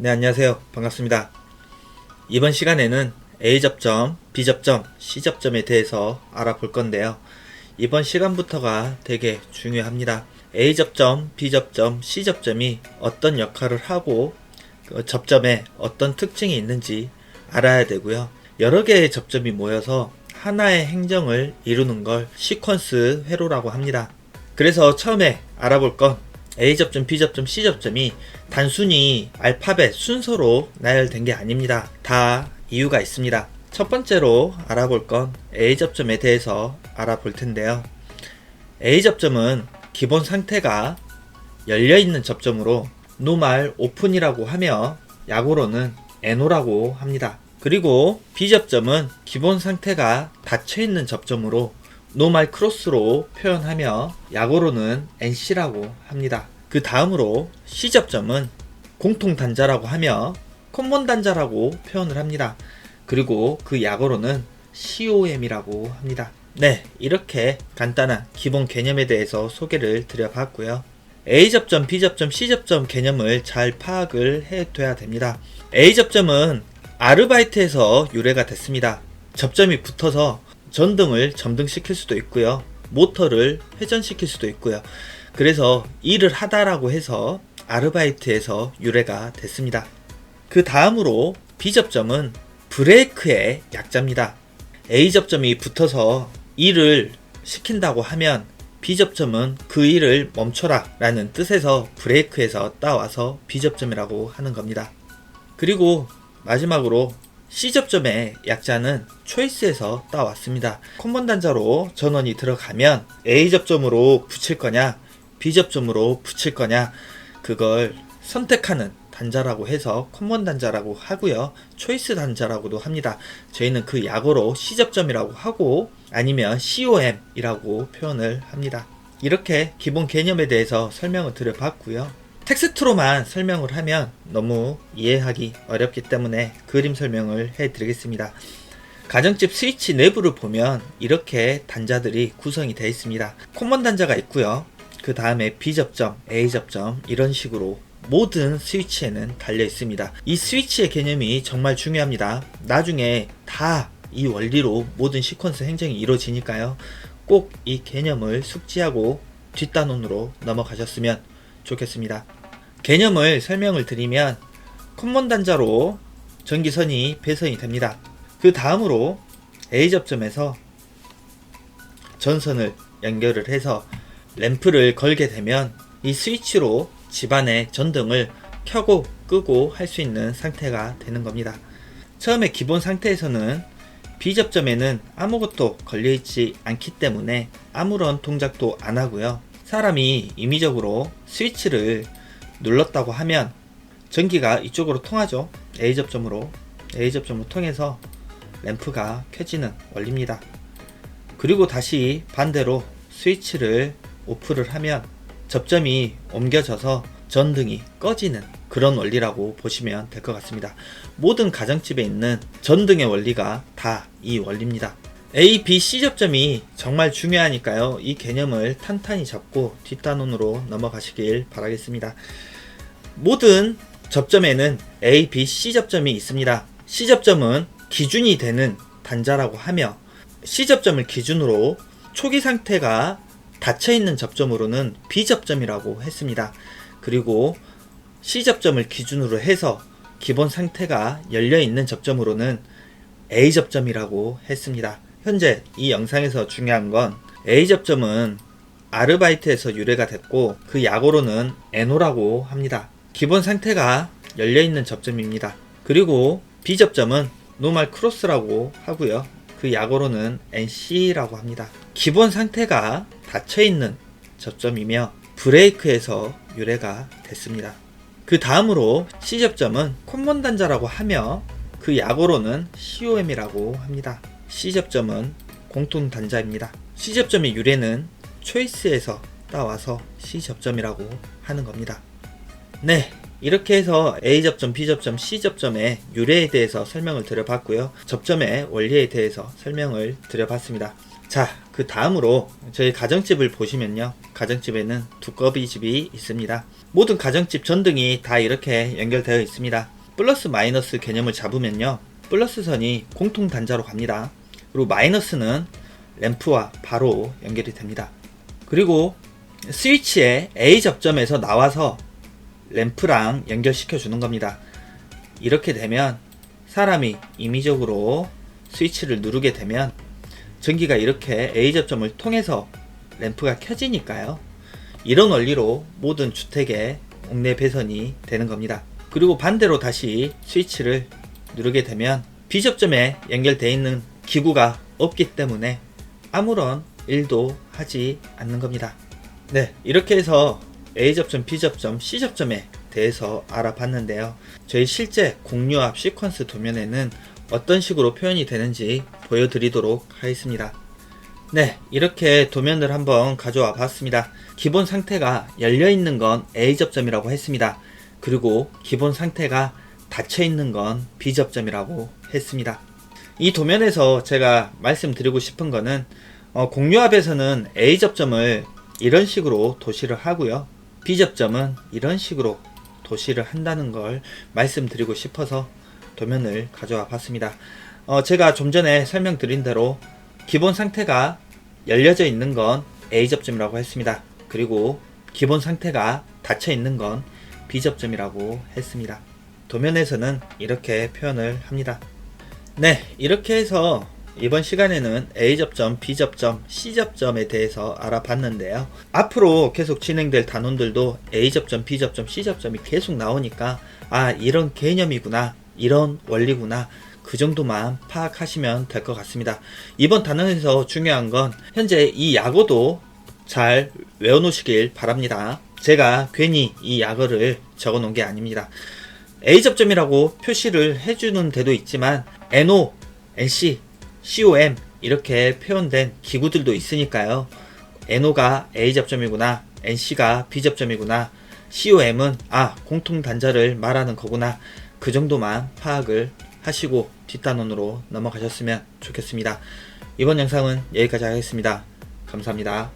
네, 안녕하세요. 반갑습니다. 이번 시간에는 A접점, B접점, C접점에 대해서 알아볼 건데요. 이번 시간부터가 되게 중요합니다. A접점, B접점, C접점이 어떤 역할을 하고 그 접점에 어떤 특징이 있는지 알아야 되고요. 여러 개의 접점이 모여서 하나의 행정을 이루는 걸 시퀀스 회로라고 합니다. 그래서 처음에 알아볼 건 A접점, B접점, C접점이 단순히 알파벳 순서로 나열된 게 아닙니다. 다 이유가 있습니다. 첫 번째로 알아볼 건 A접점에 대해서 알아볼 텐데요. A접점은 기본 상태가 열려있는 접점으로 노말 오픈이라고 하며 약어로는 NO라고 합니다. 그리고 B접점은 기본 상태가 닫혀있는 접점으로 노말 크로스로 표현하며 약어로는 NC라고 합니다. 그 다음으로 C접점은 공통 단자라고 하며 커먼 단자라고 표현을 합니다. 그리고 그 약어로는 COM이라고 합니다. 네, 이렇게 간단한 기본 개념에 대해서 소개를 드려봤고요. A접점, B접점, C접점 개념을 잘 파악을 해둬야 됩니다. A접점은 아르바이트에서 유래가 됐습니다. 접점이 붙어서 전등을 점등시킬 수도 있고요. 모터를 회전시킬 수도 있고요. 그래서 일을 하다라고 해서 아르바이트에서 유래가 됐습니다. 그 다음으로 B접점은 브레이크의 약자입니다. A접점이 붙어서 일을 시킨다고 하면 B접점은 그 일을 멈춰라 라는 뜻에서 브레이크에서 따와서 B접점이라고 하는 겁니다. 그리고 마지막으로 C접점의 약자는 초이스에서 따왔습니다. 커먼 단자로 전원이 들어가면 A접점으로 붙일 거냐 B접점으로 붙일 거냐 그걸 선택하는 단자라고 해서 커먼 단자라고 하고요. 초이스 단자라고도 합니다. 저희는 그 약어로 C접점이라고 하고 아니면 COM이라고 표현을 합니다. 이렇게 기본 개념에 대해서 설명을 드려봤고요. 텍스트로만 설명을 하면 너무 이해하기 어렵기 때문에 그림 설명을 해드리겠습니다. 가정집 스위치 내부를 보면 이렇게 단자들이 구성이 되어 있습니다. 커먼 단자가 있고요. 그 다음에 B접점, A접점 이런 식으로 모든 스위치에는 달려 있습니다. 이 스위치의 개념이 정말 중요합니다. 나중에 다 이 원리로 모든 시퀀스 행정이 이루어지니까요. 꼭 이 개념을 숙지하고 뒷단원으로 넘어가셨으면 좋겠습니다. 개념을 설명을 드리면 커먼 단자로 전기선이 배선이 됩니다. 그 다음으로 A접점에서 전선을 연결을 해서 램프를 걸게 되면 이 스위치로 집안의 전등을 켜고 끄고 할 수 있는 상태가 되는 겁니다. 처음에 기본 상태에서는 B접점에는 아무것도 걸려있지 않기 때문에 아무런 동작도 안 하고요. 사람이 임의적으로 스위치를 눌렀다고 하면 전기가 이쪽으로 통하죠. A접점으로 통해서 램프가 켜지는 원리입니다. 그리고 다시 반대로 스위치를 오프를 하면 접점이 옮겨져서 전등이 꺼지는 그런 원리라고 보시면 될 것 같습니다. 모든 가정집에 있는 전등의 원리가 다 이 원리입니다. A, B, C 접점이 정말 중요하니까요. 이 개념을 탄탄히 잡고 뒷단원으로 넘어가시길 바라겠습니다. 모든 접점에는 A, B, C 접점이 있습니다. C 접점은 기준이 되는 단자라고 하며 C 접점을 기준으로 초기 상태가 닫혀있는 접점으로는 B접점이라고 했습니다. 그리고 C접점을 기준으로 해서 기본 상태가 열려있는 접점으로는 A접점이라고 했습니다. 현재 이 영상에서 중요한 건 A접점은 아르바이트에서 유래가 됐고 그 약어로는 NO라고 합니다. 기본 상태가 열려있는 접점입니다. 그리고 B접점은 노말 크로스라고 하고요. 그 약어로는 NC라고 합니다. 기본 상태가 닫혀있는 접점이며 브레이크에서 유래가 됐습니다. 그 다음으로 C접점은 커먼 단자라고 하며 그 약어로는 COM이라고 합니다. C접점은 공통 단자입니다. C접점의 유래는 초이스에서 따와서 C접점이라고 하는 겁니다. 네, 이렇게 해서 A접점, B접점, C접점의 유래에 대해서 설명을 드려봤고요. 접점의 원리에 대해서 설명을 드려봤습니다. 자, 그 다음으로 저희 가정집을 보시면요, 가정집에는 두꺼비집이 있습니다. 모든 가정집 전등이 다 이렇게 연결되어 있습니다. 플러스 마이너스 개념을 잡으면요, 플러스 선이 공통 단자로 갑니다. 그리고 마이너스는 램프와 바로 연결이 됩니다. 그리고 스위치에 A 접점에서 나와서 램프랑 연결시켜 주는 겁니다. 이렇게 되면 사람이 임의적으로 스위치를 누르게 되면 전기가 이렇게 A 접점을 통해서 램프가 켜지니까요. 이런 원리로 모든 주택의 옥내 배선이 되는 겁니다. 그리고 반대로 다시 스위치를 누르게 되면 B 접점에 연결되어 있는 기구가 없기 때문에 아무런 일도 하지 않는 겁니다. 네, 이렇게 해서 A 접점, B 접점, C 접점에 대해서 알아봤는데요. 저희 실제 공유압 시퀀스 도면에는 어떤 식으로 표현이 되는지 보여드리도록 하겠습니다. 네, 이렇게 도면을 한번 가져와 봤습니다. 기본 상태가 열려있는 건 A 접점이라고 했습니다. 그리고 기본 상태가 닫혀있는 건 B 접점이라고 했습니다. 이 도면에서 제가 말씀드리고 싶은 거는 공유압에서는 A 접점을 이런 식으로 도시를 하고요, B 접점은 이런 식으로 도시를 한다는 걸 말씀드리고 싶어서 도면을 가져와 봤습니다. 제가 좀 전에 설명드린 대로 기본 상태가 열려져 있는 건 A 접점이라고 했습니다. 그리고 기본 상태가 닫혀 있는 건 B 접점이라고 했습니다. 도면에서는 이렇게 표현을 합니다. 네, 이렇게 해서 이번 시간에는 A 접점, B 접점, C 접점에 대해서 알아봤는데요. 앞으로 계속 진행될 단원들도 A 접점, B 접점, C 접점이 계속 나오니까 아, 이런 개념이구나, 이런 원리구나, 그 정도만 파악하시면 될 것 같습니다. 이번 단원에서 중요한 건 현재 이 약어도 잘 외워놓으시길 바랍니다. 제가 괜히 이 약어를 적어 놓은 게 아닙니다. A 접점이라고 표시를 해주는 데도 있지만 NO, NC, COM 이렇게 표현된 기구들도 있으니까요. NO가 A 접점이구나, NC가 B 접점이구나, COM은 공통 단자를 말하는 거구나, 그 정도만 파악을 하시고 뒷단원으로 넘어가셨으면 좋겠습니다. 이번 영상은 여기까지 하겠습니다. 감사합니다.